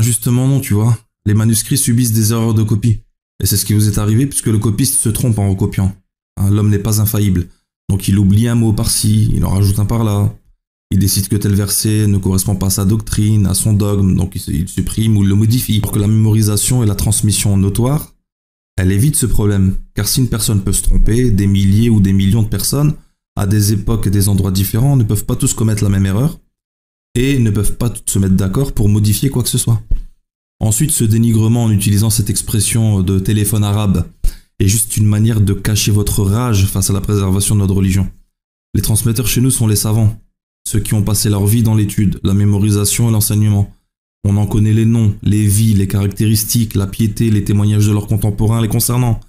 Justement non, tu vois. Les manuscrits subissent des erreurs de copie. Et c'est ce qui vous est arrivé puisque le copiste se trompe en recopiant. Hein, l'homme n'est pas infaillible. Donc il oublie un mot par-ci, il en rajoute un par-là. Il décide que tel verset ne correspond pas à sa doctrine, à son dogme, donc il supprime ou le modifie. Pour que la mémorisation et la transmission notoire, elle évite ce problème. Car si une personne peut se tromper, des milliers ou des millions de personnes, à des époques et des endroits différents, ne peuvent pas tous commettre la même erreur et ne peuvent pas tous se mettre d'accord pour modifier quoi que ce soit. Ensuite, ce dénigrement en utilisant cette expression de téléphone arabe est juste une manière de cacher votre rage face à la préservation de notre religion. Les transmetteurs chez nous sont les savants, ceux qui ont passé leur vie dans l'étude, la mémorisation et l'enseignement. On en connaît les noms, les vies, les caractéristiques, la piété, les témoignages de leurs contemporains les concernant,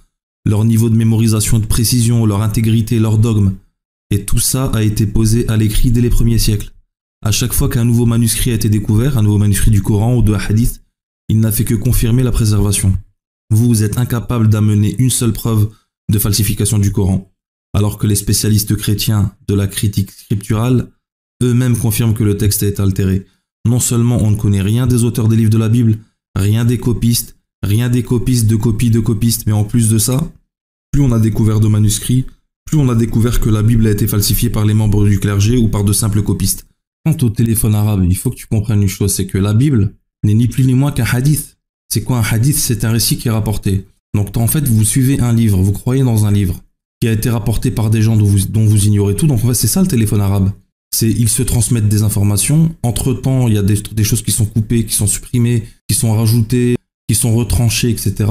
leur niveau de mémorisation et de précision, leur intégrité, leur dogme. Et tout ça a été posé à l'écrit dès les premiers siècles. À chaque fois qu'un nouveau manuscrit a été découvert, un nouveau manuscrit du Coran ou de Hadith, il n'a fait que confirmer la préservation. Vous êtes incapable d'amener une seule preuve de falsification du Coran, alors que les spécialistes chrétiens de la critique scripturale eux-mêmes confirment que le texte est altéré. Non seulement on ne connaît rien des auteurs des livres de la Bible, rien des copistes, rien des copistes de copies de copistes, mais en plus de ça, plus on a découvert de manuscrits, plus on a découvert que la Bible a été falsifiée par les membres du clergé ou par de simples copistes. Quant au téléphone arabe, il faut que tu comprennes une chose, c'est que la Bible n'est ni plus ni moins qu'un hadith. C'est quoi un hadith? C'est un récit qui est rapporté. Donc en fait, vous suivez un livre, vous croyez dans un livre qui a été rapporté par des gens dont vous ignorez tout, donc en fait c'est ça le téléphone arabe. Ils se transmettent des informations, entre-temps il y a des choses qui sont coupées, qui sont supprimées, qui sont rajoutées, qui sont retranchées, etc.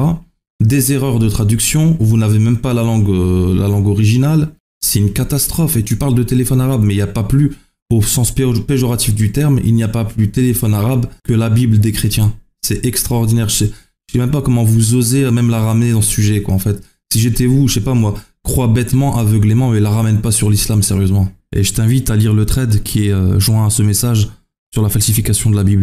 Des erreurs de traduction, vous n'avez même pas la langue originale, c'est une catastrophe. Et tu parles de téléphone arabe, mais il n'y a pas plus, au sens péjoratif du terme, il n'y a pas plus téléphone arabe que la Bible des chrétiens. C'est extraordinaire, je sais même pas comment vous osez même la ramener dans ce sujet, quoi, en fait. Si j'étais vous, je sais pas moi, crois bêtement, aveuglément, mais la ramène pas sur l'islam, sérieusement. Et je t'invite à lire le thread qui est joint à ce message sur la falsification de la Bible.